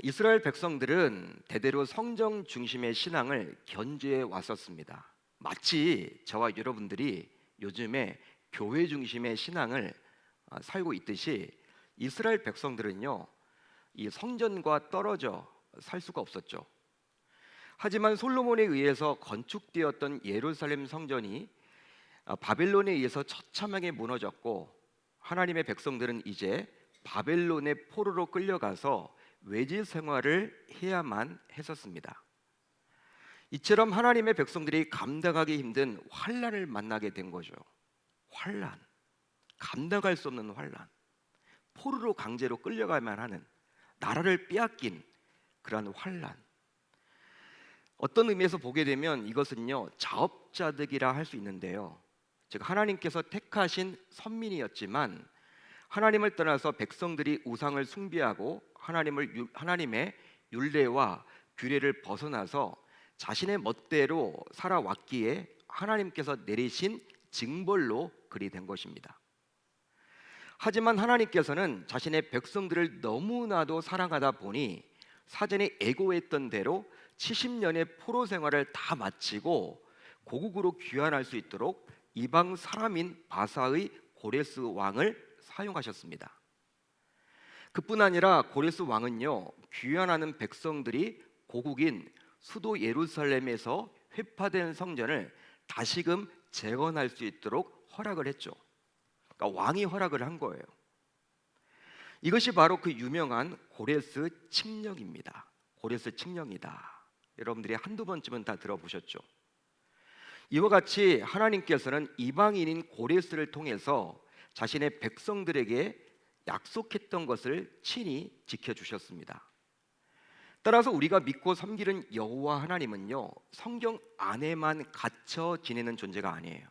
이스라엘 백성들은 대대로 성경 중심의 신앙을 견지해 왔었습니다. 마치 저와 여러분들이 요즘에 교회 중심의 신앙을 살고 있듯이 이스라엘 백성들은요, 이 성전과 떨어져 살 수가 없었죠. 하지만 솔로몬에 의해서 건축되었던 예루살렘 성전이 바벨론에 의해서 처참하게 무너졌고, 하나님의 백성들은 이제 바벨론의 포로로 끌려가서 외지 생활을 해야만 했었습니다. 이처럼 하나님의 백성들이 감당하기 힘든 환난을 만나게 된 거죠. 환난, 감당할 수 없는 환난, 포로로 강제로 끌려가야만 하는, 나라를 빼앗긴 그러한 환난. 어떤 의미에서 보게 되면 이것은요, 자업자득이라 할 수 있는데요, 즉 하나님께서 택하신 선민이었지만 하나님을 떠나서 백성들이 우상을 숭배하고 하나님의 율례와 규례를 벗어나서 자신의 멋대로 살아왔기에 하나님께서 내리신 징벌로 그리 된 것입니다. 하지만 하나님께서는 자신의 백성들을 너무나도 사랑하다 보니 사전에 예고했던 대로 70년의 포로 생활을 다 마치고 고국으로 귀환할 수 있도록 이방 사람인 바사의 고레스 왕을 사용하셨습니다. 그뿐 아니라 고레스 왕은요, 귀환하는 백성들이 고국인 수도 예루살렘에서 회파된 성전을 다시금 재건할 수 있도록 허락을 했죠. 그러니까 왕이 허락을 한 거예요. 이것이 바로 그 유명한 고레스 칙령입니다. 고레스 칙령이다. 여러분들이 한두 번쯤은 다 들어보셨죠. 이와 같이 하나님께서는 이방인인 고레스를 통해서 자신의 백성들에게 약속했던 것을 친히 지켜주셨습니다. 따라서 우리가 믿고 섬기는 여호와 하나님은요, 성경 안에만 갇혀 지내는 존재가 아니에요.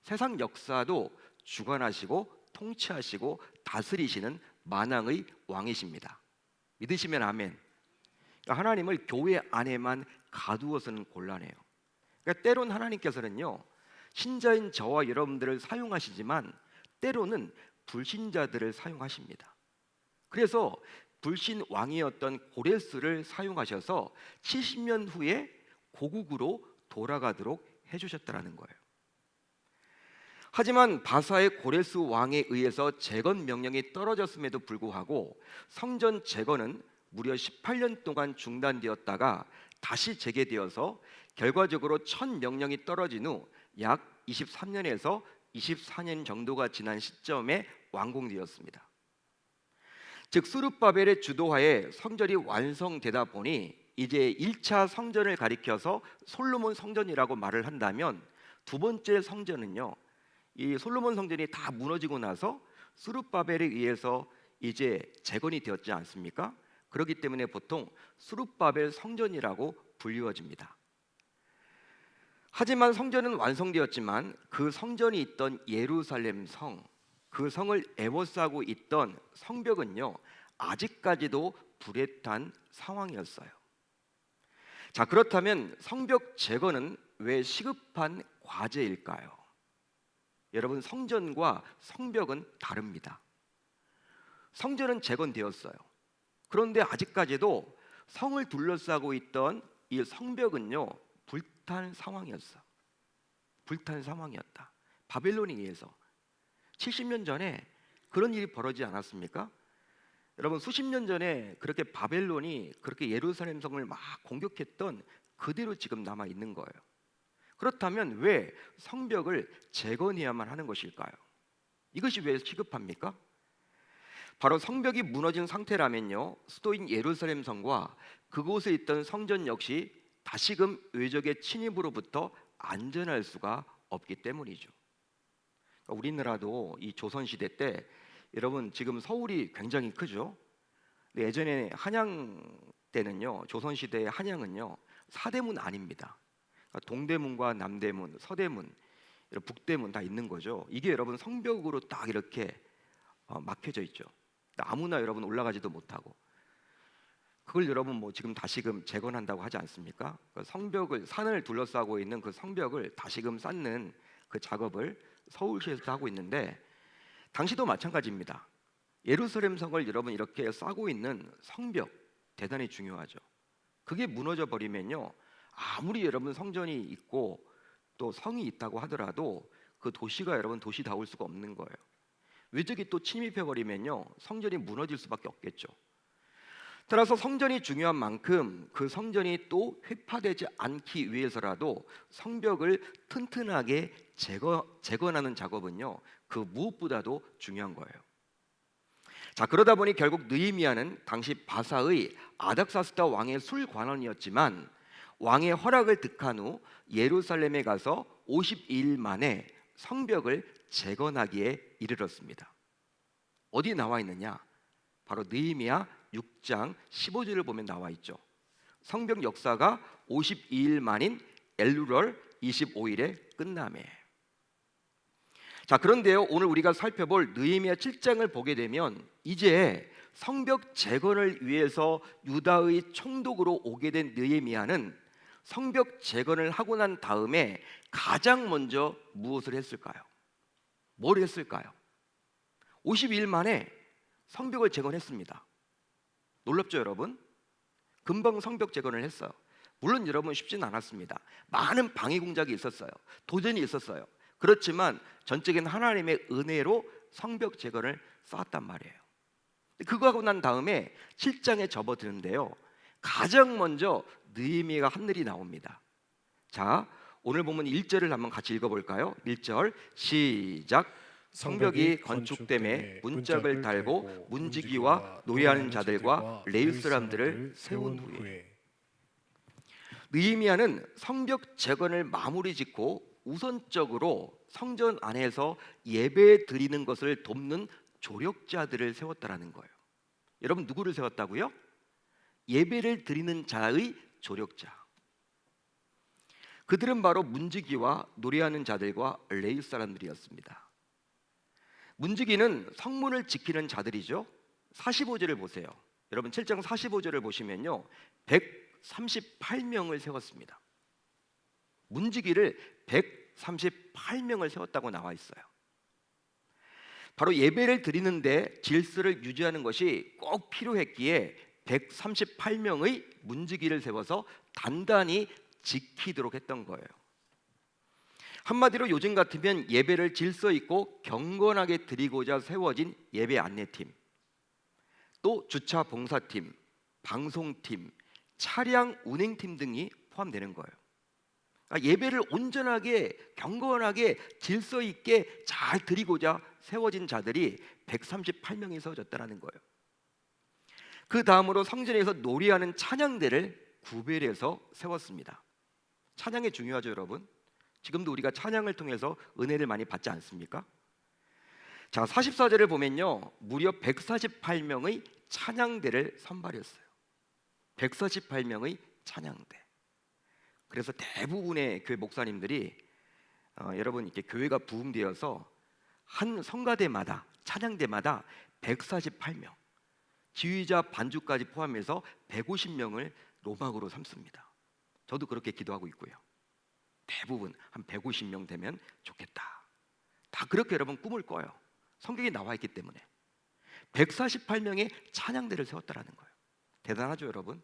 세상 역사도 주관하시고 통치하시고 다스리시는 만왕의 왕이십니다. 믿으시면 아멘. 그러니까 하나님을 교회 안에만 가두어서는 곤란해요. 그러니까 때론 하나님께서는요, 신자인 저와 여러분들을 사용하시지만 때로는 불신자들을 사용하십니다. 그래서 불신 왕이었던 고레스를 사용하셔서 70년 후에 고국으로 돌아가도록 해주셨다는 거예요. 하지만 바사의 고레스 왕에 의해서 재건 명령이 떨어졌음에도 불구하고 성전 재건은 무려 18년 동안 중단되었다가 다시 재개되어서 결과적으로 첫 명령이 떨어진 후 약 23년에서 24년 정도가 지난 시점에 완공되었습니다. 즉 스룹바벨의 주도하에 성전이 완성되다 보니 이제 1차 성전을 가리켜서 솔로몬 성전이라고 말을 한다면, 두 번째 성전은요, 이 솔로몬 성전이 다 무너지고 나서 스룹바벨에 의해서 이제 재건이 되었지 않습니까? 그렇기 때문에 보통 스룹바벨 성전이라고 불리워집니다. 하지만 성전은 완성되었지만 그 성전이 있던 예루살렘 성, 그 성을 에워싸고 있던 성벽은요, 아직까지도 불에 탄 상황이었어요. 자, 그렇다면 성벽 재건은 왜 시급한 과제일까요? 여러분, 성전과 성벽은 다릅니다. 성전은 재건되었어요. 그런데 아직까지도 성을 둘러싸고 있던 이 성벽은요, 불탄 상황이었어. 불탄 상황이었다. 바벨론에 의해서 70년 전에 그런 일이 벌어지지 않았습니까? 여러분, 수십 년 전에 그렇게 바벨론이 그렇게 예루살렘 성을 막 공격했던 그대로 지금 남아 있는 거예요. 그렇다면 왜 성벽을 재건해야만 하는 것일까요? 이것이 왜 시급합니까? 바로 성벽이 무너진 상태라면요, 수도인 예루살렘 성과 그곳에 있던 성전 역시 다시금 외적의 침입으로부터 안전할 수가 없기 때문이죠. 우리나라도 이 조선시대 때, 여러분 지금 서울이 굉장히 크죠. 근데 예전에 한양 때는요, 조선시대의 한양은요, 사대문 아닙니다. 그러니까 동대문과 남대문, 서대문, 북대문 다 있는 거죠. 이게 여러분 성벽으로 딱 이렇게 막혀져 있죠. 아무나 여러분 올라가지도 못하고, 그걸 여러분 뭐 지금 다시금 재건한다고 하지 않습니까? 그 성벽을, 산을 둘러싸고 있는 그 성벽을 다시금 쌓는 그 작업을 서울시에서 하고 있는데, 당시도 마찬가지입니다. 예루살렘 성을 여러분 이렇게 쌓고 있는 성벽, 대단히 중요하죠. 그게 무너져 버리면요, 아무리 여러분 성전이 있고 또 성이 있다고 하더라도 그 도시가 여러분 도시다울 수가 없는 거예요. 외적이 또 침입해 버리면요, 성전이 무너질 수밖에 없겠죠. 따라서 성전이 중요한 만큼 그 성전이 또 훼파되지 않기 위해서라도 성벽을 튼튼하게 재건하는 작업은요, 그 무엇보다도 중요한 거예요. 자, 그러다 보니 결국 느헤미야는 당시 바사의 아닥사스다 왕의 술관원이었지만 왕의 허락을 득한 후 예루살렘에 가서 52일 만에 성벽을 재건하기에 이르렀습니다. 어디 나와 있느냐? 바로 느헤미야 6장 15절을 보면 나와 있죠. 성벽 역사가 52일 만인 엘루럴 25일에 끝나매. 자, 그런데요, 오늘 우리가 살펴볼 느헤미야 7장을 보게 되면 이제 성벽 재건을 위해서 유다의 총독으로 오게 된 느헤미야는 성벽 재건을 하고 난 다음에 가장 먼저 무엇을 했을까요? 뭘 했을까요? 52일 만에 성벽을 재건했습니다. 놀랍죠, 여러분? 금방 성벽 재건을 했어요. 물론 여러분 쉽지는 않았습니다. 많은 방해 공작이 있었어요. 도전이 있었어요. 그렇지만 전적인 하나님의 은혜로 성벽 재건을 쌓았단 말이에요. 그거 하고 난 다음에 7장에 접어드는데요, 가장 먼저 느헤미야가 한 일이 나옵니다. 자, 오늘 보면 1절을 한번 같이 읽어볼까요? 1절 시작. 성벽이 건축됨에 문짝을 달고 문지기와 노래하는 자들과 레위 사람들을 세운 후에. 느헤미야는 성벽 재건을 마무리 짓고 우선적으로 성전 안에서 예배 드리는 것을 돕는 조력자들을 세웠다라는 거예요. 여러분, 누구를 세웠다고요? 예배를 드리는 자의 조력자. 그들은 바로 문지기와 노래하는 자들과 레위 사람들이었습니다. 문지기는 성문을 지키는 자들이죠. 45절을 보세요. 여러분 7장 45절을 보시면요, 138명을 세웠습니다. 문지기를 138명을 세웠다고 나와 있어요. 바로 예배를 드리는데 질서를 유지하는 것이 꼭 필요했기에 138명의 문지기를 세워서 단단히 지키도록 했던 거예요. 한마디로 요즘 같으면 예배를 질서 있고 경건하게 드리고자 세워진 예배 안내팀, 또 주차 봉사팀, 방송팀, 차량 운행팀 등이 포함되는 거예요. 그러니까 예배를 온전하게 경건하게 질서 있게 잘 드리고자 세워진 자들이 138명이 세워졌다는 거예요. 그 다음으로 성전에서 노래하는 찬양대를 구별해서 세웠습니다. 찬양이 중요하죠, 여러분. 지금도 우리가 찬양을 통해서 은혜를 많이 받지 않습니까? 자, 44절을 보면요, 무려 148명의 찬양대를 선발했어요. 148명의 찬양대. 그래서 대부분의 교회 목사님들이 여러분 이렇게 교회가 부흥되어서 한 성가대마다 찬양대마다 148명, 지휘자 반주까지 포함해서 150명을 로막으로 삼습니다. 저도 그렇게 기도하고 있고요. 대부분 한 150명 되면 좋겠다. 다 그렇게 여러분 꿈을 꿔요. 성경에 나와 있기 때문에. 148명의 찬양대를 세웠다라는 거예요. 대단하죠, 여러분?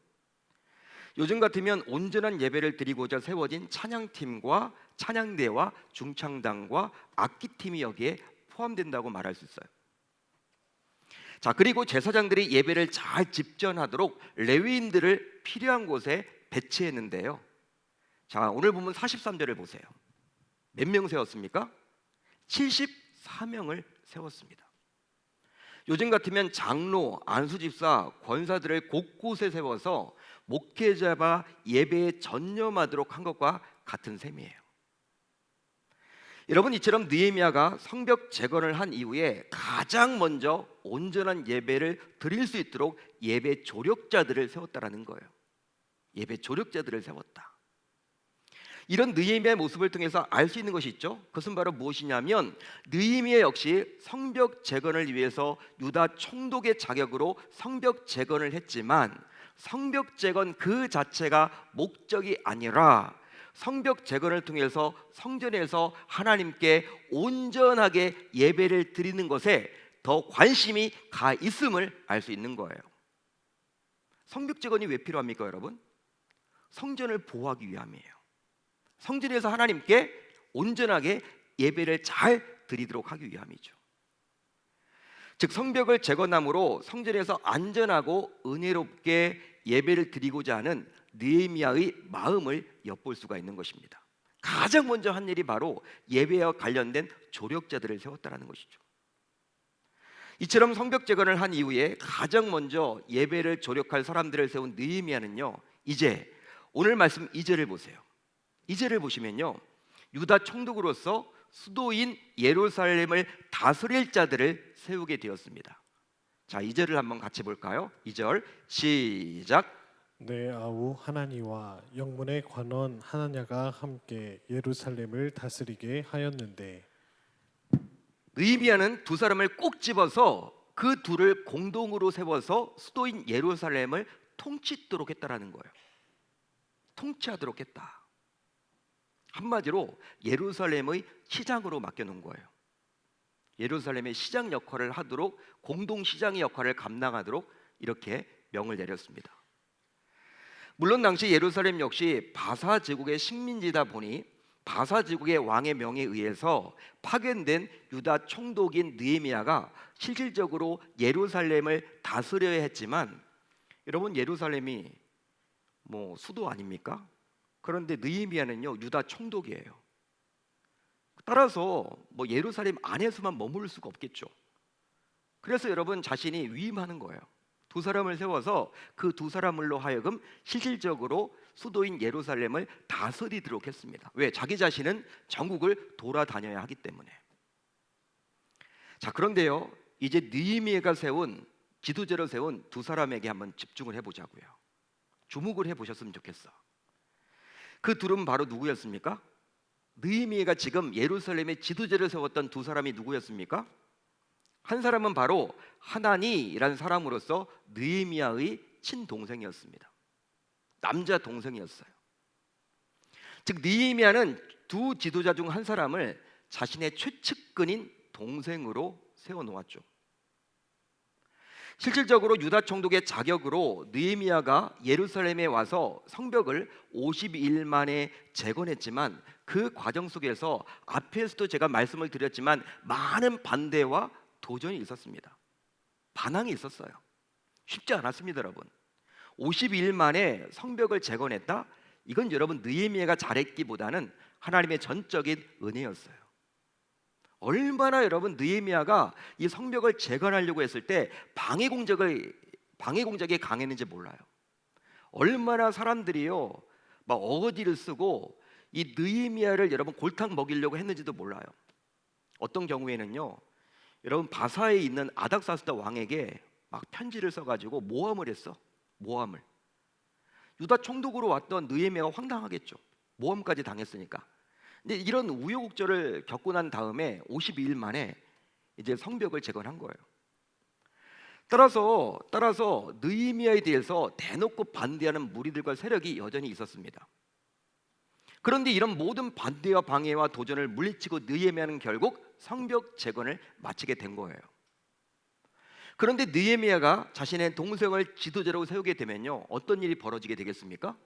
요즘 같으면 온전한 예배를 드리고자 세워진 찬양팀과 찬양대와 중창단과 악기팀이 여기에 포함된다고 말할 수 있어요. 자, 그리고 제사장들이 예배를 잘 집전하도록 레위인들을 필요한 곳에 배치했는데요. 자, 오늘 보면 43절을 보세요. 몇 명 세웠습니까? 74명을 세웠습니다. 요즘 같으면 장로, 안수집사, 권사들을 곳곳에 세워서 목회자와 예배에 전념하도록 한 것과 같은 셈이에요. 여러분, 이처럼 느헤미야가 성벽 재건을 한 이후에 가장 먼저 온전한 예배를 드릴 수 있도록 예배 조력자들을 세웠다라는 거예요. 예배 조력자들을 세웠다. 이런 느헤미야의 모습을 통해서 알 수 있는 것이 있죠. 그것은 바로 무엇이냐면 느헤미야 역시 성벽 재건을 위해서 유다 총독의 자격으로 성벽 재건을 했지만 성벽 재건 그 자체가 목적이 아니라 성벽 재건을 통해서 성전에서 하나님께 온전하게 예배를 드리는 것에 더 관심이 가 있음을 알 수 있는 거예요. 성벽 재건이 왜 필요합니까, 여러분? 성전을 보호하기 위함이에요. 성전에서 하나님께 온전하게 예배를 잘 드리도록 하기 위함이죠. 즉 성벽을 재건함으로 성전에서 안전하고 은혜롭게 예배를 드리고자 하는 느헤미야의 마음을 엿볼 수가 있는 것입니다. 가장 먼저 한 일이 바로 예배와 관련된 조력자들을 세웠다는 것이죠. 이처럼 성벽 재건을 한 이후에 가장 먼저 예배를 조력할 사람들을 세운 느헤미야는요, 이제 오늘 말씀 2절을 보세요. 2절을 보시면요, 유다 총독으로서 수도인 예루살렘을 다스릴 자들을 세우게 되었습니다. 자, 2절을 한번 같이 볼까요? 2절 시작. 내 아우 하나니와 영문의 관원 하나냐가 함께 예루살렘을 다스리게 하였는데. 느헤미야는 두 사람을 꼭 집어서 그 둘을 공동으로 세워서 수도인 예루살렘을 통치도록 했다라는 거예요. 통치하도록 했다. 한마디로 예루살렘의 시장으로 맡겨놓은 거예요. 예루살렘의 시장 역할을 하도록, 공동시장의 역할을 감당하도록 이렇게 명을 내렸습니다. 물론 당시 예루살렘 역시 바사 제국의 식민지다 보니 바사 제국의 왕의 명에 의해서 파견된 유다 총독인 느헤미야가 실질적으로 예루살렘을 다스려야 했지만, 여러분 예루살렘이 뭐 수도 아닙니까? 그런데 느헤미야는요 유다 총독이에요. 따라서 뭐 예루살렘 안에서만 머무를 수가 없겠죠. 그래서 여러분 자신이 위임하는 거예요. 두 사람을 세워서 그 두 사람으로 하여금 실질적으로 수도인 예루살렘을 다스리도록 했습니다. 왜? 자기 자신은 전국을 돌아다녀야 하기 때문에. 자, 그런데요 이제 느헤미야가 세운 지도자로 세운 두 사람에게 한번 집중을 해보자고요. 주목을 해보셨으면 좋겠어. 그 둘은 바로 누구였습니까? 느헤미야가 지금 예루살렘의 지도자를 세웠던 두 사람이 누구였습니까? 한 사람은 바로 하나니라는 사람으로서 느헤미야의 친동생이었습니다. 남자 동생이었어요. 즉 느헤미야는 두 지도자 중 한 사람을 자신의 최측근인 동생으로 세워놓았죠. 실질적으로 유다 총독의 자격으로 느헤미야가 예루살렘에 와서 성벽을 52일 만에 재건했지만 그 과정 속에서 앞에서도 제가 말씀을 드렸지만 많은 반대와 도전이 있었습니다. 반항이 있었어요. 쉽지 않았습니다, 여러분. 52일 만에 성벽을 재건했다? 이건 여러분 느헤미야가 잘했기보다는 하나님의 전적인 은혜였어요. 얼마나 여러분 느헤미야가 이 성벽을 재건하려고 했을 때 방해 공작에 강했는지 몰라요. 얼마나 사람들이요 막 어거지를 쓰고 이 느헤미야를 여러분 골탕 먹이려고 했는지도 몰라요. 어떤 경우에는요 여러분 바사에 있는 아닥사스다 왕에게 막 편지를 써가지고 모함을 했어. 모함을. 유다 총독으로 왔던 느헤미야가 황당하겠죠. 모함까지 당했으니까. 근데 이런 우여곡절을 겪고 난 다음에 52일 만에 이제 성벽을 재건한 거예요. 따라서 느헤미야에 대해서 대놓고 반대하는 무리들과 세력이 여전히 있었습니다. 그런데 이런 모든 반대와 방해와 도전을 물리치고 느헤미야는 결국 성벽 재건을 마치게 된 거예요. 그런데 느헤미야가 자신의 동생을 지도자로 세우게 되면요 어떤 일이 벌어지게 되겠습니까?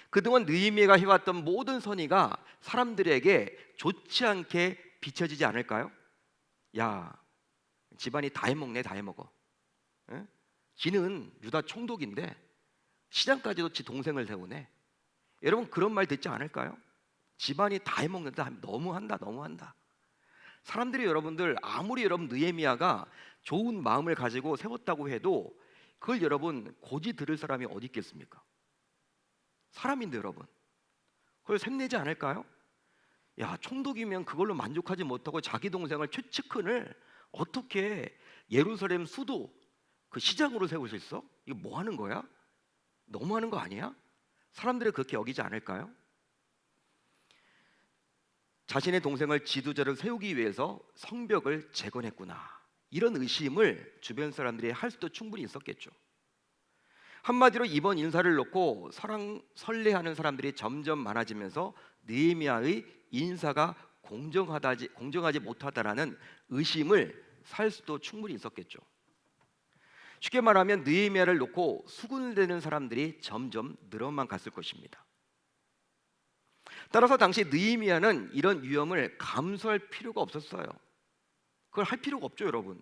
그동안 느헤미야가 해왔던 모든 선의가 사람들에게 좋지 않게 비춰지지 않을까요? 야, 집안이 다 해먹네, 다 해먹어. 에? 지는 유다 총독인데 시장까지도 지 동생을 세우네. 여러분 그런 말 듣지 않을까요? 집안이 다 해먹는다, 너무한다. 사람들이 여러분들 아무리 여러분 느헤미야가 좋은 마음을 가지고 세웠다고 해도 그걸 여러분 고지 들을 사람이 어디 있겠습니까? 사람인데 여러분 그걸 샘내지 않을까요? 야, 총독이면 그걸로 만족하지 못하고 자기 동생을 최측근을 어떻게 예루살렘 수도 그 시장으로 세울 수 있어? 이거 뭐 하는 거야? 너무하는 거 아니야? 사람들이 그렇게 여기지 않을까요? 자신의 동생을 지도자로 세우기 위해서 성벽을 재건했구나, 이런 의심을 주변 사람들이 할 수도 충분히 있었겠죠. 한마디로 이번 인사를 놓고 설레하는 사람들이 점점 많아지면서 느헤미야의 인사가 공정하지, 못하다라는 의심을 살 수도 충분히 있었겠죠. 쉽게 말하면 느헤미야를 놓고 수군대는 사람들이 점점 늘어만 갔을 것입니다. 따라서 당시 느헤미야는 이런 위험을 감수할 필요가 없었어요. 그걸 할 필요가 없죠, 여러분.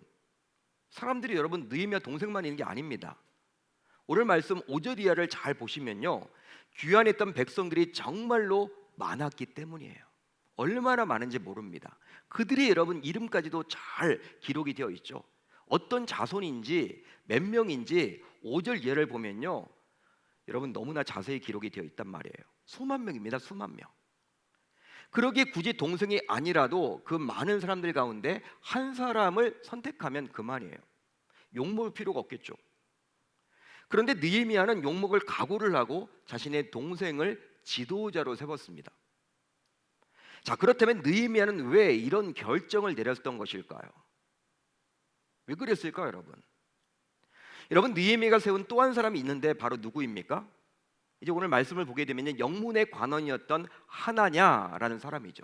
사람들이 여러분 느헤미야 동생만 있는 게 아닙니다. 오늘 말씀 5절 이하를 잘 보시면요, 귀환했던 백성들이 정말로 많았기 때문이에요. 얼마나 많은지 모릅니다. 그들이 여러분 이름까지도 잘 기록이 되어 있죠. 어떤 자손인지 몇 명인지 5절 이하를 보면요, 여러분 너무나 자세히 기록이 되어 있단 말이에요. 수만 명입니다. 수만 명. 그러기에 굳이 동생이 아니라도 그 많은 사람들 가운데 한 사람을 선택하면 그만이에요. 욕먹을 필요가 없겠죠. 그런데 느헤미야는 욕먹을 각오를 하고 자신의 동생을 지도자로 세웠습니다. 자, 그렇다면 느헤미야는 왜 이런 결정을 내렸던 것일까요? 왜 그랬을까요, 여러분? 여러분, 느헤미야가 세운 또 한 사람이 있는데 바로 누구입니까? 이제 오늘 말씀을 보게 되면 영문의 관원이었던 하나냐라는 사람이죠.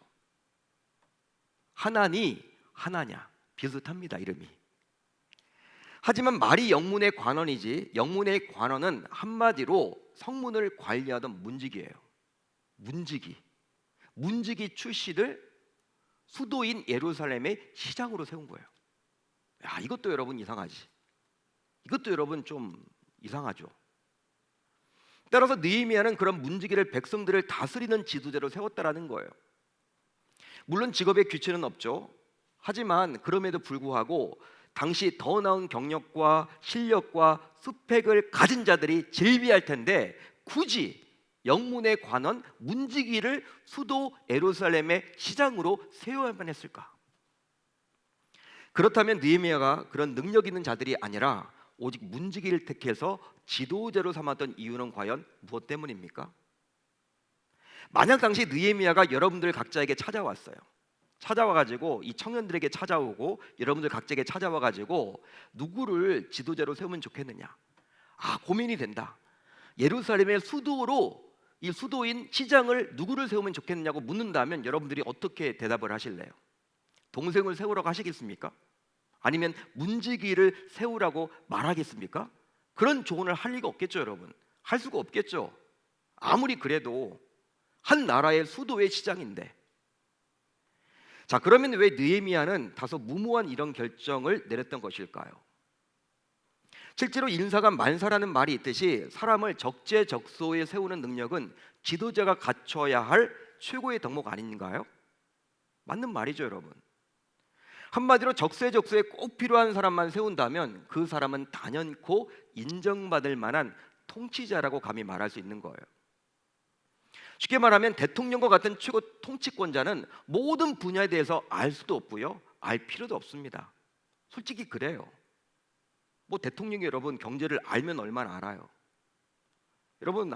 하나냐 비슷합니다, 이름이. 하지만 말이 영문의 관원이지, 영문의 관원은 한마디로 성문을 관리하던 문지기예요. 문지기 출신을 수도인 예루살렘의 시장으로 세운 거예요. 야, 이것도 여러분 이상하지. 이것도 여러분 좀 이상하죠. 따라서 느헤미야는 그런 문지기를, 백성들을 다스리는 지도자로 세웠다라는 거예요. 물론 직업에 규칙은 없죠. 하지만 그럼에도 불구하고 당시 더 나은 경력과 실력과 스펙을 가진 자들이 즐비할 텐데 굳이 영문의 관원 문지기를 수도 예루살렘의 시장으로 세워야만 했을까? 그렇다면 느헤미야가 그런 능력 있는 자들이 아니라 오직 문지기를 택해서 지도자로 삼았던 이유는 과연 무엇 때문입니까? 만약 당시 느헤미야가 여러분들 각자에게 찾아와가지고 이 청년들에게 찾아오고 여러분들 각자에게 찾아와가지고 누구를 지도자로 세우면 좋겠느냐? 고민이 된다. 예루살렘의 수도로, 이 수도인 시장을 누구를 세우면 좋겠느냐고 묻는다면 여러분들이 어떻게 대답을 하실래요? 동생을 세우라고 하시겠습니까? 아니면 문지기를 세우라고 말하겠습니까? 그런 조언을 할 리가 없겠죠, 여러분. 할 수가 없겠죠. 아무리 그래도 한 나라의 수도의 시장인데. 자, 그러면 왜 느헤미야는 다소 무모한 이런 결정을 내렸던 것일까요? 실제로 인사가 만사라는 말이 있듯이 사람을 적재적소에 세우는 능력은 지도자가 갖춰야 할 최고의 덕목 아닌가요? 맞는 말이죠, 여러분. 한마디로 적재적소에 꼭 필요한 사람만 세운다면 그 사람은 단연코 인정받을 만한 통치자라고 감히 말할 수 있는 거예요. 쉽게 말하면 대통령과 같은 최고 통치권자는 모든 분야에 대해서 알 수도 없고요, 알 필요도 없습니다. 솔직히 그래요. 뭐 대통령이 여러분 경제를 알면 얼마나 알아요. 여러분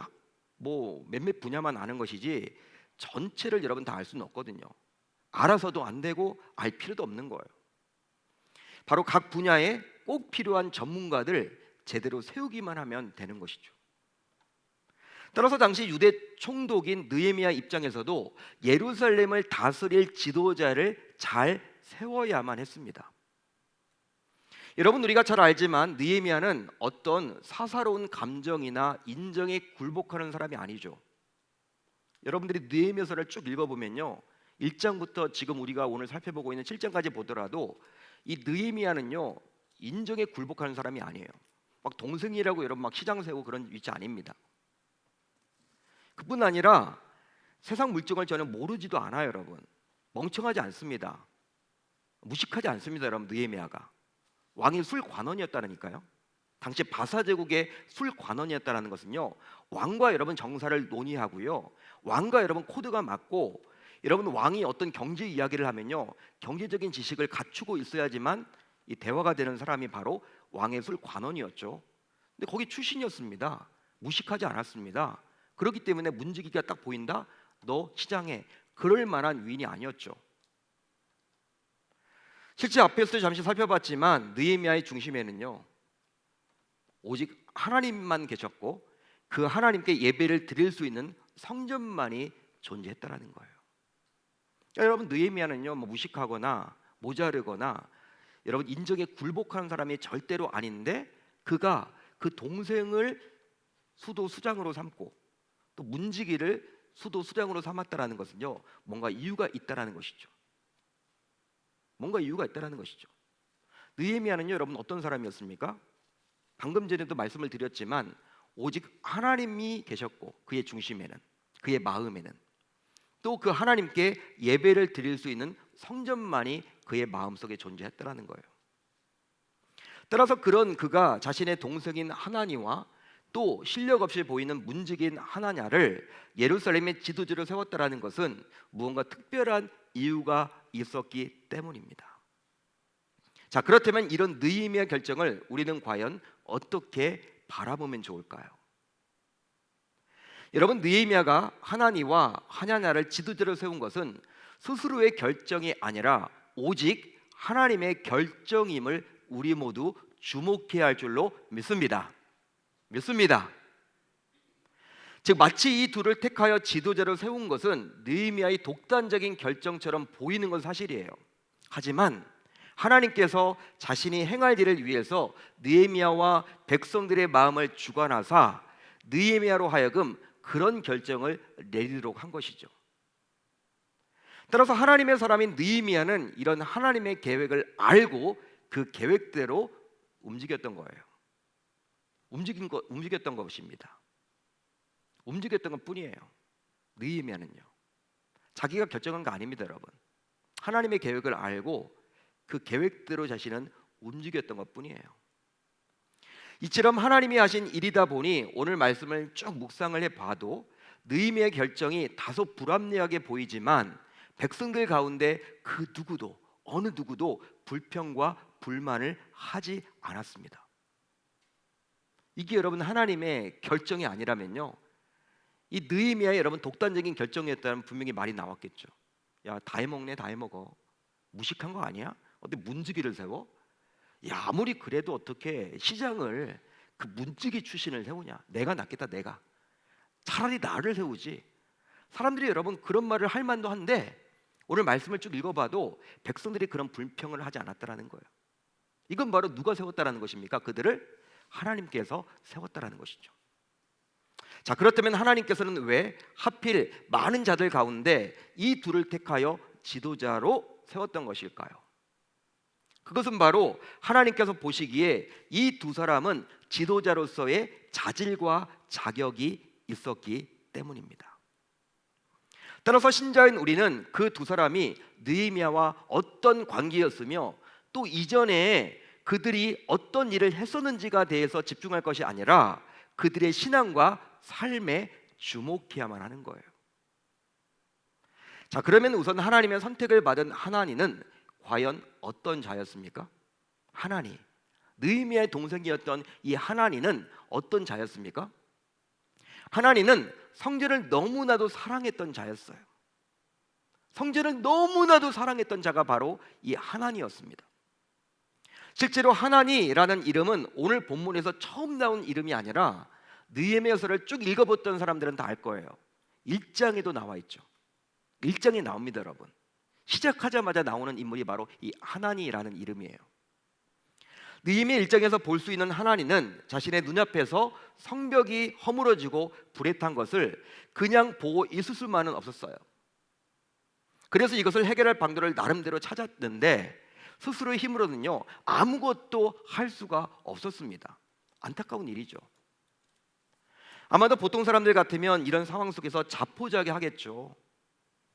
뭐 몇몇 분야만 아는 것이지 전체를 여러분 다 알 수는 없거든요. 알아서도 안 되고 알 필요도 없는 거예요. 바로 각 분야에 꼭 필요한 전문가들 제대로 세우기만 하면 되는 것이죠. 따라서 당시 유대 총독인 느헤미야 입장에서도 예루살렘을 다스릴 지도자를 잘 세워야만 했습니다. 여러분, 우리가 잘 알지만 느헤미야는 어떤 사사로운 감정이나 인정에 굴복하는 사람이 아니죠. 여러분들이 느헤미야서를 쭉 읽어보면요, 1장부터 지금 우리가 오늘 살펴보고 있는 7장까지 보더라도 이 느헤미야는요, 인정에 굴복하는 사람이 아니에요. 막 동생이라고 여러분 막 시장 세우고 그런 위치 아닙니다. 그뿐 아니라 세상 물정을 전혀 모르지도 않아요, 여러분. 멍청하지 않습니다. 무식하지 않습니다, 여러분. 느헤미야가 왕의 술 관원이었다니까요. 당시 바사 제국의 술 관원이었다는 것은요, 왕과 여러분 정사를 논의하고요, 왕과 여러분 코드가 맞고, 여러분 왕이 어떤 경제 이야기를 하면요, 경제적인 지식을 갖추고 있어야지만 이 대화가 되는 사람이 바로 왕의 술 관원이었죠. 근데 거기 출신이었습니다. 무식하지 않았습니다. 그렇기 때문에 문지기가 딱 보인다? 너 시장에, 그럴 만한 위인이 아니었죠. 실제 앞에서 잠시 살펴봤지만 느헤미야의 중심에는요, 오직 하나님만 계셨고 그 하나님께 예배를 드릴 수 있는 성전만이 존재했다라는 거예요. 여러분, 느헤미야는요, 뭐 무식하거나 모자르거나 여러분 인정에 굴복하는 사람이 절대로 아닌데 그가 그 동생을 수도 수장으로 삼고 또 문지기를 수도 수장으로 삼았다라는 것은요, 뭔가 이유가 있다라는 것이죠. 뭔가 이유가 있다라는 것이죠. 느헤미야는요, 여러분 어떤 사람이었습니까? 방금 전에도 말씀을 드렸지만 오직 하나님이 계셨고 그의 중심에는, 그의 마음에는 또 그 하나님께 예배를 드릴 수 있는 성전만이 그의 마음속에 존재했다라는 거예요. 따라서 그런 그가 자신의 동생인 하나니와 또 실력 없이 보이는 문지기인 하나냐를 예루살렘의 지도자로 세웠다라는 것은 무언가 특별한 이유가 있었기 때문입니다. 자, 그렇다면 이런 느헤미야 결정을 우리는 과연 어떻게 바라보면 좋을까요? 여러분, 느헤미야가 하나니와 하냐냐를 지도자로 세운 것은 스스로의 결정이 아니라 오직 하나님의 결정임을 우리 모두 주목해야 할 줄로 믿습니다. 즉 마치 이 둘을 택하여 지도자로 세운 것은 느헤미야의 독단적인 결정처럼 보이는 건 사실이에요. 하지만 하나님께서 자신이 행할 일을 위해서 느헤미야와 백성들의 마음을 주관하사 느헤미야로 하여금 그런 결정을 내리도록 한 것이죠. 따라서 하나님의 사람인 느헤미야는 이런 하나님의 계획을 알고 그 계획대로 움직였던 거예요. 움직였던 것입니다. 움직였던 것뿐이에요. 느헤미야는요, 자기가 결정한 거 아닙니다, 여러분. 하나님의 계획을 알고 그 계획대로 자신은 움직였던 것뿐이에요. 이처럼 하나님이 하신 일이다 보니 오늘 말씀을 쭉 묵상을 해봐도 느헤미야의 결정이 다소 불합리하게 보이지만 백성들 가운데 그 누구도, 어느 누구도 불평과 불만을 하지 않았습니다. 이게 여러분 하나님의 결정이 아니라면요, 이 느헤미야의 여러분 독단적인 결정이었다면 분명히 말이 나왔겠죠. 야, 다 해먹네, 다 해먹어. 무식한 거 아니야? 어떻게 문지기를 세워? 야, 아무리 그래도 어떻게 시장을 그 문지기 출신을 세우냐? 내가 낫겠다, 내가. 차라리 나를 세우지. 사람들이 여러분 그런 말을 할 만도 한데 오늘 말씀을 쭉 읽어봐도 백성들이 그런 불평을 하지 않았다라는 거예요. 이건 바로 누가 세웠다라는 것입니까? 그들을 하나님께서 세웠다라는 것이죠. 자, 그렇다면 하나님께서는 왜 하필 많은 자들 가운데 이 둘을 택하여 지도자로 세웠던 것일까요? 그것은 바로 하나님께서 보시기에 이 두 사람은 지도자로서의 자질과 자격이 있었기 때문입니다. 따라서 신자인 우리는 그 두 사람이 느헤미야와 어떤 관계였으며 또 이전에 그들이 어떤 일을 했었는지가 대해서 집중할 것이 아니라 그들의 신앙과 삶에 주목해야만 하는 거예요. 자, 그러면 우선 하나님의 선택을 받은 하나니는 과연 어떤 자였습니까? 하나니, 느헤미야의 동생이었던 이 하나니는 어떤 자였습니까? 하나니는 성전을 너무나도 사랑했던 자였어요. 성전을 너무나도 사랑했던 자가 바로 이 하나니였습니다. 실제로 하나니라는 이름은 오늘 본문에서 처음 나온 이름이 아니라 느헤미야서를 쭉 읽어봤던 사람들은 다 알 거예요. 1장에도 나와 있죠. 1장에 나옵니다, 여러분. 시작하자마자 나오는 인물이 바로 이 하나니라는 이름이에요. 느헤미야 1장에서 볼 수 있는 하나니는 자신의 눈앞에서 성벽이 허물어지고 불에 탄 것을 그냥 보고 있을 수만은 없었어요. 그래서 이것을 해결할 방도를 나름대로 찾았는데 스스로의 힘으로는요 아무것도 할 수가 없었습니다. 안타까운 일이죠. 아마도 보통 사람들 같으면 이런 상황 속에서 자포자기 하겠죠.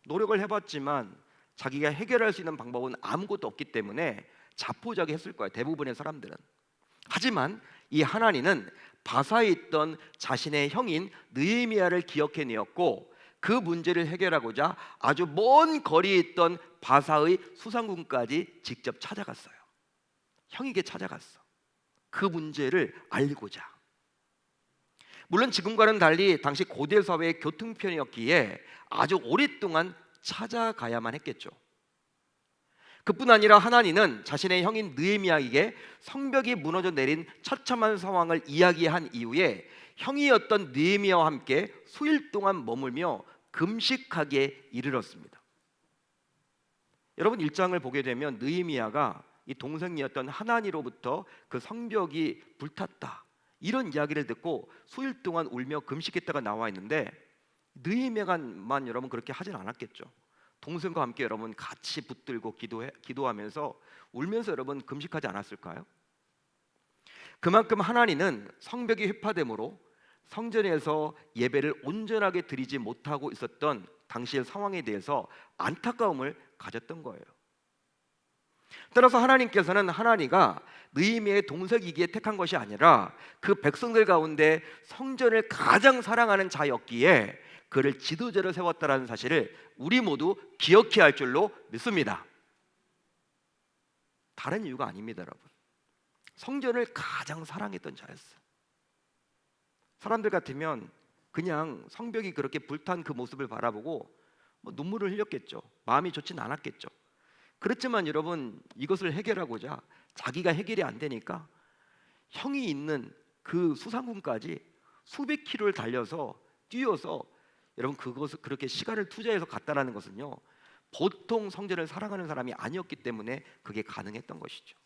노력을 해봤지만 자기가 해결할 수 있는 방법은 아무것도 없기 때문에 자포자기 했을 거예요, 대부분의 사람들은. 하지만 이 하나니는 바사에 있던 자신의 형인 느헤미야를 기억해내었고 그 문제를 해결하고자 아주 먼 거리에 있던 바사의 수상궁까지 직접 찾아갔어요. 형에게 찾아갔어. 그 문제를 알고자. 물론 지금과는 달리 당시 고대 사회의 교통편이었기에 아주 오랫동안 찾아가야만 했겠죠. 그뿐 아니라 하나니는 자신의 형인 느헤미야에게 성벽이 무너져 내린 처참한 상황을 이야기한 이후에 형이었던 느헤미야와 함께 수일 동안 머물며 금식하기에 이르렀습니다. 여러분 1장을 보게 되면 느헤미야가 이 동생이었던 하나니로부터 그 성벽이 불탔다, 이런 이야기를 듣고 수일 동안 울며 금식했다가 나와 있는데, 느헤미야만 여러분 그렇게 하진 않았겠죠. 동생과 함께 여러분 같이 붙들고 기도하면서 울면서 여러분 금식하지 않았을까요? 그만큼 하나님은 성벽이 회파됨으로 성전에서 예배를 온전하게 드리지 못하고 있었던 당시의 상황에 대해서 안타까움을 가졌던 거예요. 따라서 하나님께서는 하나니가 느헤미야의 동생이기에 택한 것이 아니라 그 백성들 가운데 성전을 가장 사랑하는 자였기에 그를 지도자로 세웠다는 사실을 우리 모두 기억해야 할 줄로 믿습니다. 다른 이유가 아닙니다, 여러분. 성전을 가장 사랑했던 자였어요. 사람들 같으면 그냥 성벽이 그렇게 불탄 그 모습을 바라보고 눈물을 흘렸겠죠. 마음이 좋진 않았겠죠. 그렇지만 여러분, 이것을 해결하고자 자기가 해결이 안 되니까 형이 있는 그 수상궁까지 수백 킬로를 달려서 뛰어서 여러분 그것을 그렇게 시간을 투자해서 갔다라는 것은요, 보통 성전을 사랑하는 사람이 아니었기 때문에 그게 가능했던 것이죠.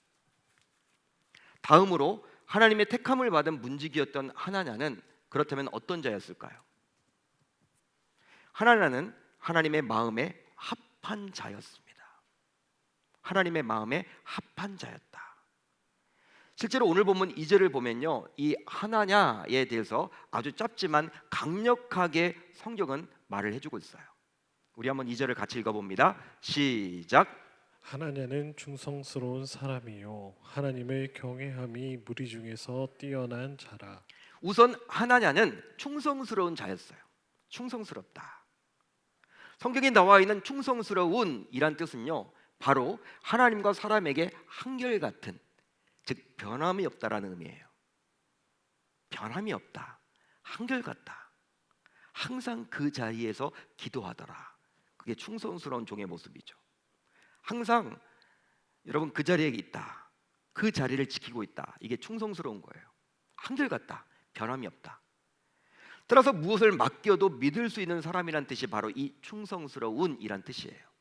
다음으로 하나님의 택함을 받은 문지기였던 하나냐는 그렇다면 어떤 자였을까요? 하나냐는 하나님의 마음에 합한 자였습니다. 하나님의 마음에 합한 자였다. 실제로 오늘 본문 2절을 보면요, 이 하나냐에 대해서 아주 짧지만 강력하게 성경은 말을 해주고 있어요. 우리 한번 2절을 같이 읽어봅니다. 시작. 하나냐는 충성스러운 사람이요 하나님을 경외함이 무리 중에서 뛰어난 자라. 우선 하나냐는 충성스러운 자였어요. 충성스럽다. 성경에 나와 있는 충성스러운 이란 뜻은요, 바로 하나님과 사람에게 한결같은, 즉 변함이 없다라는 의미예요. 변함이 없다, 한결같다, 항상 그 자리에서 기도하더라. 그게 충성스러운 종의 모습이죠. 항상 여러분 그 자리에 있다, 그 자리를 지키고 있다, 이게 충성스러운 거예요. 한결같다, 변함이 없다. 따라서 무엇을 맡겨도 믿을 수 있는 사람이란 뜻이 바로 이 충성스러운 이란 뜻이에요.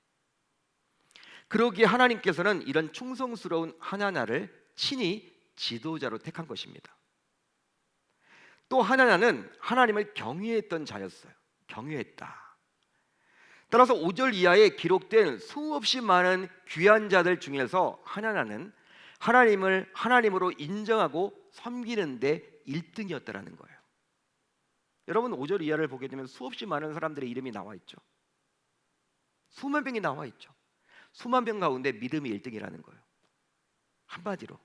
그러기에 하나님께서는 이런 충성스러운 하나냐를 친히 지도자로 택한 것입니다. 또 하나냐는 하나님을 경외했던 자였어요. 경외했다. 따라서 5절 이하에 기록된 수없이 많은 귀한 자들 중에서 하나냐는 하나님을 하나님으로 인정하고 섬기는 데 1등이었다라는 거예요. 여러분 5절 이하를 보게 되면 수없이 많은 사람들의 이름이 나와 있죠. 수만 명이 나와 있죠. 수만 명 가운데 믿음이 1등이라는 거예요. 한마디로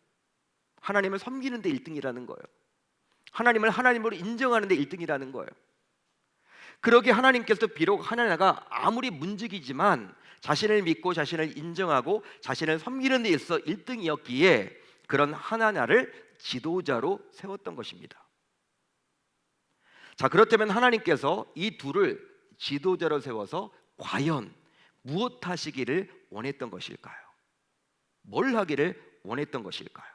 하나님을 섬기는 데 1등이라는 거예요. 하나님을 하나님으로 인정하는 데 1등이라는 거예요. 그러기에 하나님께서 비록 하나냐가 아무리 문지기지만 자신을 믿고 자신을 인정하고 자신을 섬기는 데 있어 1등이었기에 그런 하나냐를 지도자로 세웠던 것입니다. 자, 그렇다면 하나님께서 이 둘을 지도자로 세워서 과연 무엇 하시기를 원했던 것일까요? 뭘 하기를 원했던 것일까요?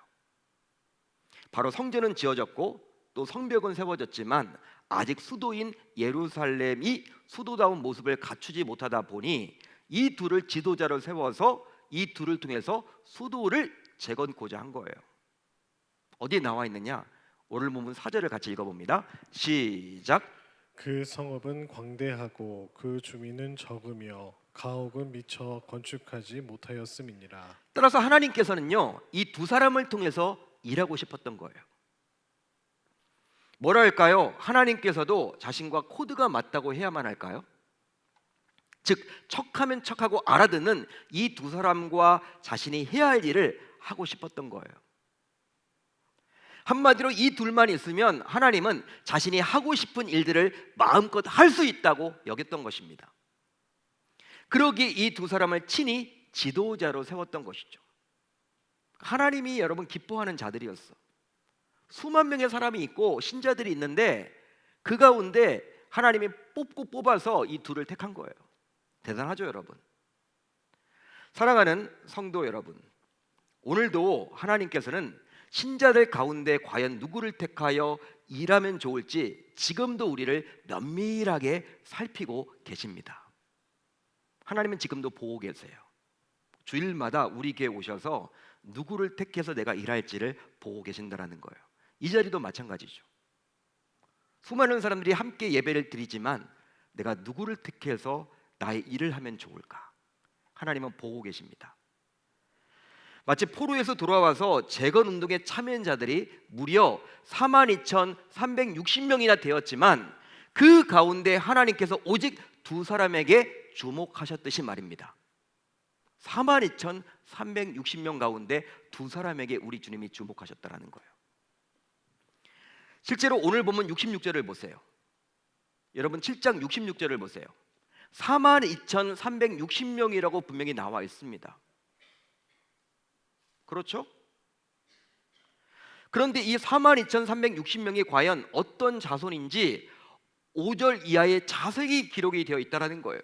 바로 성전은 지어졌고 또 성벽은 세워졌지만 아직 수도인 예루살렘이 수도다운 모습을 갖추지 못하다 보니 이 둘을 지도자로 세워서 이 둘을 통해서 수도를 재건고자 한 거예요. 어디에 나와 있느냐? 오늘 본문 4절을 같이 읽어봅니다. 시작. 그 성읍은 광대하고 그 주민은 적으며 가옥은 미처 건축하지 못하였음이니라. 따라서 하나님께서는요, 이 두 사람을 통해서 일하고 싶었던 거예요. 뭐랄까요? 하나님께서도 자신과 코드가 맞다고 해야만 할까요? 즉 척하면 척하고 알아듣는 이 두 사람과 자신이 해야 할 일을 하고 싶었던 거예요. 한마디로 이 둘만 있으면 하나님은 자신이 하고 싶은 일들을 마음껏 할 수 있다고 여겼던 것입니다. 그러기에 이 두 사람을 친히 지도자로 세웠던 것이죠. 하나님이 여러분 기뻐하는 자들이었어. 수만 명의 사람이 있고 신자들이 있는데 그 가운데 하나님이 뽑고 뽑아서 이 둘을 택한 거예요. 대단하죠, 여러분. 사랑하는 성도 여러분, 오늘도 하나님께서는 신자들 가운데 과연 누구를 택하여 일하면 좋을지 지금도 우리를 면밀하게 살피고 계십니다. 하나님은 지금도 보고 계세요. 주일마다 우리 교회에 오셔서 누구를 택해서 내가 일할지를 보고 계신다라는 거예요. 이 자리도 마찬가지죠. 수많은 사람들이 함께 예배를 드리지만 내가 누구를 택해서 나의 일을 하면 좋을까? 하나님은 보고 계십니다. 마치 포로에서 돌아와서 재건 운동에 참여한 자들이 무려 42,360명이나 되었지만 그 가운데 하나님께서 오직 두 사람에게 주목하셨듯이 말입니다. 42,360명 가운데 두 사람에게 우리 주님이 주목하셨다라는 거예요. 실제로 오늘 보면 66절을 보세요. 여러분 7장 66절을 보세요. 42,360명이라고 분명히 나와 있습니다. 그렇죠? 그런데 이 42,360명이 과연 어떤 자손인지 5절 이하에 자세히 기록이 되어 있다는 거예요.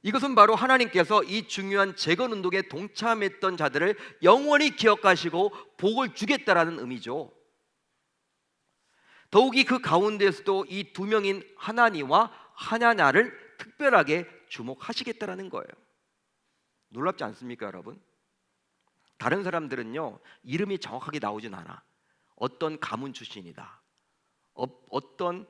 이것은 바로 하나님께서 이 중요한 재건 운동에 동참했던 자들을 영원히 기억하시고 복을 주겠다라는 의미죠. 더욱이 그 가운데에서도 이 두 명인 하나니와 하냐냐를 특별하게 주목하시겠다라는 거예요. 놀랍지 않습니까, 여러분? 다른 사람들은요, 이름이 정확하게 나오진 않아. 어떤 가문 출신이다. 어떤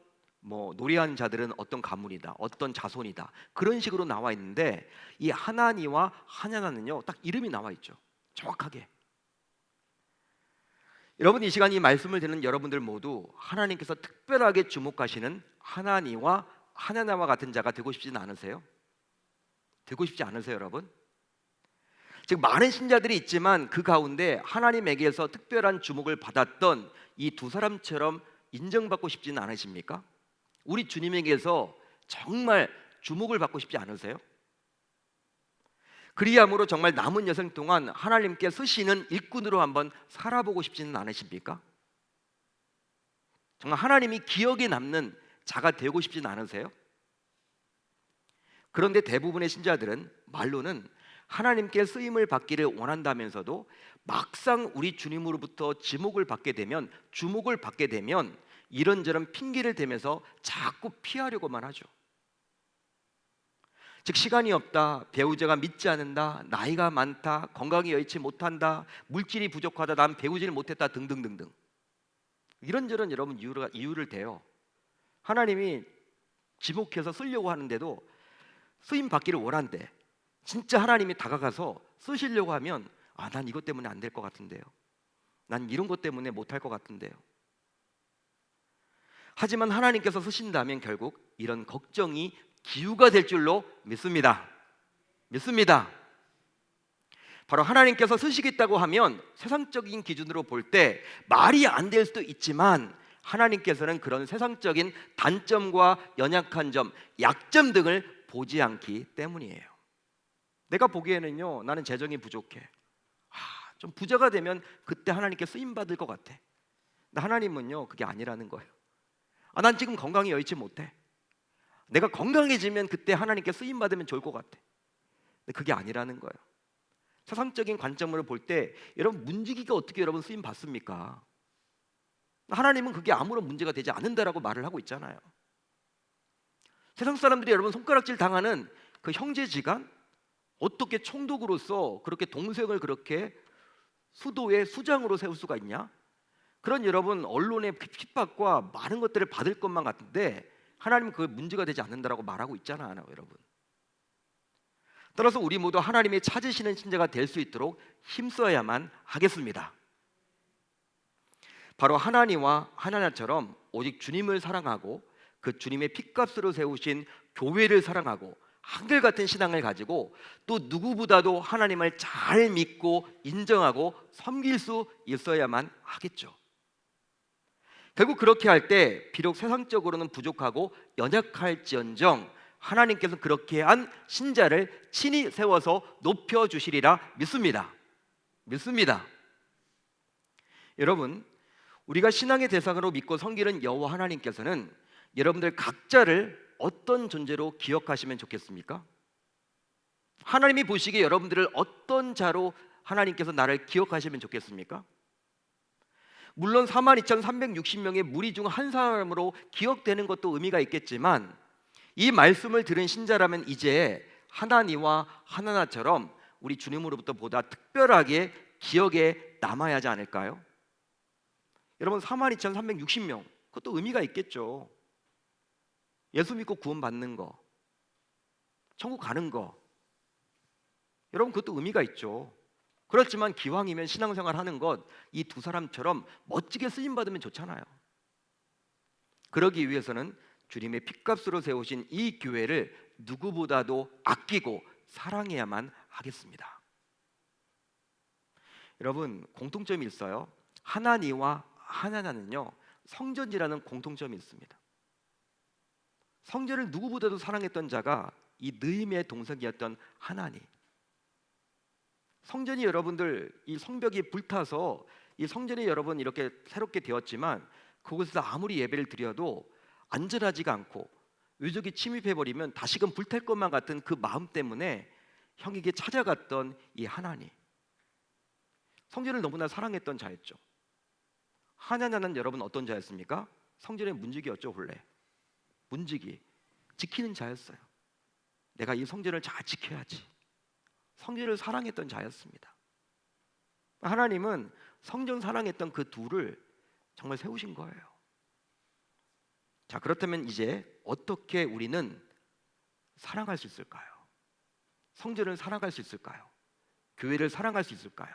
노래하는 자들은 어떤 가문이다, 어떤 자손이다, 그런 식으로 나와 있는데 이 하나니와 하냐냐는요 딱 이름이 나와 있죠. 정확하게. 여러분, 이 시간 이 말씀을 듣는 여러분들 모두 하나님께서 특별하게 주목하시는 하나니와 하냐냐와 같은 자가 되고 싶지는 않으세요? 되고 싶지 않으세요, 여러분? 즉 많은 신자들이 있지만 그 가운데 하나님에게서 특별한 주목을 받았던 이 두 사람처럼 인정받고 싶지는 않으십니까? 우리 주님에게서 정말 주목을 받고 싶지 않으세요? 그리함으로 정말 남은 여생 동안 하나님께 쓰시는 일꾼으로 한번 살아보고 싶지는 않으십니까? 정말 하나님이 기억에 남는 자가 되고 싶지는 않으세요? 그런데 대부분의 신자들은 말로는 하나님께 쓰임을 받기를 원한다면서도 막상 우리 주님으로부터 주목을 받게 되면 이런저런 핑계를 대면서 자꾸 피하려고만 하죠. 즉 시간이 없다, 배우자가 믿지 않는다, 나이가 많다, 건강이 여의치 못한다, 물질이 부족하다, 난 배우지를 못했다 등등등등 이런저런 여러분 이유를 대요. 하나님이 지목해서 쓰려고 하는데도 쓰임 받기를 원한대. 진짜 하나님이 다가가서 쓰시려고 하면 난 이것 때문에 안 될 것 같은데요, 난 이런 것 때문에 못할 것 같은데요. 하지만 하나님께서 쓰신다면 결국 이런 걱정이 기우가 될 줄로 믿습니다. 바로 하나님께서 쓰시겠다고 하면 세상적인 기준으로 볼 때 말이 안 될 수도 있지만 하나님께서는 그런 세상적인 단점과 연약한 점, 약점 등을 보지 않기 때문이에요. 내가 보기에는요, 나는 재정이 부족해. 좀 부자가 되면 그때 하나님께 쓰임 받을 것 같아. 근데 하나님은요, 그게 아니라는 거예요. 난 지금 건강이 여의치 못해. 내가 건강해지면 그때 하나님께 쓰임 받으면 좋을 것 같아. 근데 그게 아니라는 거예요. 세상적인 관점으로 볼 때 여러분 문지기가 어떻게 여러분 쓰임 받습니까? 하나님은 그게 아무런 문제가 되지 않는다라고 말을 하고 있잖아요. 세상 사람들이 여러분 손가락질 당하는 그 형제지간, 어떻게 총독으로서 그렇게 동생을 그렇게 수도의 수장으로 세울 수가 있냐? 그런 여러분 언론의 핍박과 많은 것들을 받을 것만 같은데 하나님은 그 문제가 되지 않는다라고 말하고 있잖아요, 여러분. 따라서 우리 모두 하나님이 찾으시는 신자가 될 수 있도록 힘써야만 하겠습니다. 바로 하나니와 하나냐처럼 오직 주님을 사랑하고 그 주님의 핏값으로 세우신 교회를 사랑하고 한결같은 신앙을 가지고 또 누구보다도 하나님을 잘 믿고 인정하고 섬길 수 있어야만 하겠죠. 결국 그렇게 할 때 비록 세상적으로는 부족하고 연약할지언정 하나님께서 그렇게 한 신자를 친히 세워서 높여주시리라 믿습니다. 여러분, 우리가 신앙의 대상으로 믿고 섬기는 여호와 하나님께서는 여러분들 각자를 어떤 존재로 기억하시면 좋겠습니까? 하나님이 보시기에 여러분들을 어떤 자로 하나님께서 나를 기억하시면 좋겠습니까? 물론 42,360명의 무리 중 한 사람으로 기억되는 것도 의미가 있겠지만 이 말씀을 들은 신자라면 이제 하나니와 하나냐처럼 우리 주님으로부터 보다 특별하게 기억에 남아야 하지 않을까요? 여러분 42,360명 그것도 의미가 있겠죠. 예수 믿고 구원받는 거, 천국 가는 거, 여러분 그것도 의미가 있죠. 그렇지만 기왕이면 신앙생활 하는 것 이 두 사람처럼 멋지게 쓰임 받으면 좋잖아요. 그러기 위해서는 주님의 핏값으로 세우신 이 교회를 누구보다도 아끼고 사랑해야만 하겠습니다. 여러분 공통점이 있어요. 하나니와 하나냐는요 성전이라는 공통점이 있습니다. 성전을 누구보다도 사랑했던 자가 이 느헤미야의 동생이었던 하나니. 성전이 여러분들 이 성벽이 불타서 이 성전이 여러분 이렇게 새롭게 되었지만 그곳에서 아무리 예배를 드려도 안전하지가 않고 외적이 침입해버리면 다시금 불탈 것만 같은 그 마음 때문에 형에게 찾아갔던 이 하나니. 성전을 너무나 사랑했던 자였죠. 하나냐는 여러분 어떤 자였습니까? 성전의 문지기였죠. 본래 문지기, 지키는 자였어요. 내가 이 성전을 잘 지켜야지. 성전을 사랑했던 자였습니다. 하나님은 성전 사랑했던 그 둘을 정말 세우신 거예요. 자, 그렇다면 이제 어떻게 우리는 사랑할 수 있을까요? 성전을 사랑할 수 있을까요? 교회를 사랑할 수 있을까요?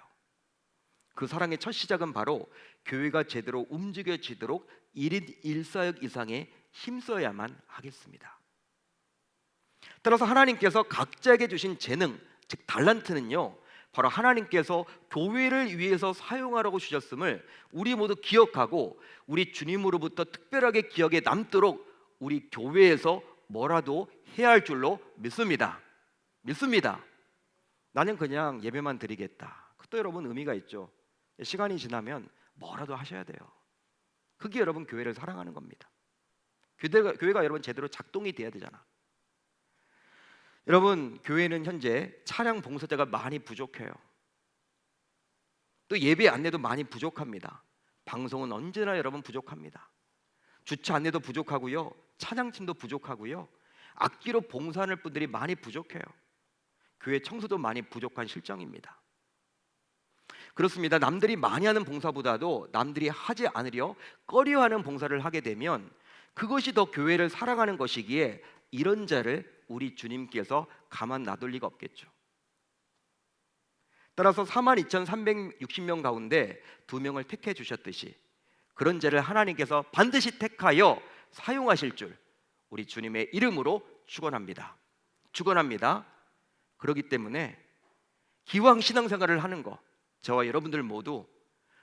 그 사랑의 첫 시작은 바로 교회가 제대로 움직여지도록 1인 1사역 이상의 힘써야만 하겠습니다. 따라서 하나님께서 각자에게 주신 재능, 즉 달란트는요 바로 하나님께서 교회를 위해서 사용하라고 주셨음을 우리 모두 기억하고 우리 주님으로부터 특별하게 기억에 남도록 우리 교회에서 뭐라도 해야 할 줄로 믿습니다. 나는 그냥 예배만 드리겠다. 그것도 여러분 의미가 있죠. 시간이 지나면 뭐라도 하셔야 돼요. 그게 여러분 교회를 사랑하는 겁니다. 교회가 여러분 제대로 작동이 돼야 되잖아. 여러분 교회는 현재 차량 봉사자가 많이 부족해요. 또 예배 안내도 많이 부족합니다. 방송은 언제나 여러분 부족합니다. 주차 안내도 부족하고요, 찬양팀도 부족하고요, 악기로 봉사하는 분들이 많이 부족해요. 교회 청소도 많이 부족한 실정입니다. 그렇습니다. 남들이 많이 하는 봉사보다도 남들이 하지 않으려 꺼려하는 봉사를 하게 되면 그것이 더 교회를 사랑하는 것이기에 이런 자를 우리 주님께서 가만 놔둘 리가 없겠죠. 따라서 42,360명 가운데 2명을 택해 주셨듯이 그런 자를 하나님께서 반드시 택하여 사용하실 줄 우리 주님의 이름으로 축원합니다. 그렇기 때문에 기왕 신앙생활을 하는 거 저와 여러분들 모두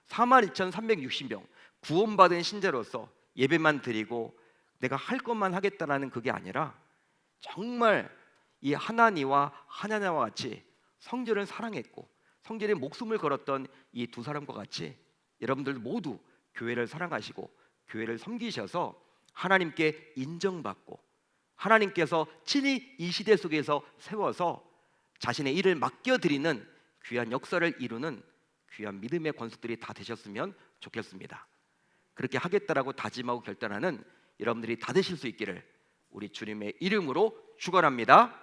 42,360명 구원받은 신자로서 예배만 드리고 내가 할 것만 하겠다라는 그게 아니라 정말 이 하나니와 하나냐와 같이 성전을 사랑했고 성전에 목숨을 걸었던 이 두 사람과 같이 여러분들 모두 교회를 사랑하시고 교회를 섬기셔서 하나님께 인정받고 하나님께서 친히 이 시대 속에서 세워서 자신의 일을 맡겨드리는 귀한 역사를 이루는 귀한 믿음의 권속들이 다 되셨으면 좋겠습니다. 그렇게 하겠다라고 다짐하고 결단하는 여러분들이 다 되실 수 있기를 우리 주님의 이름으로 축원합니다.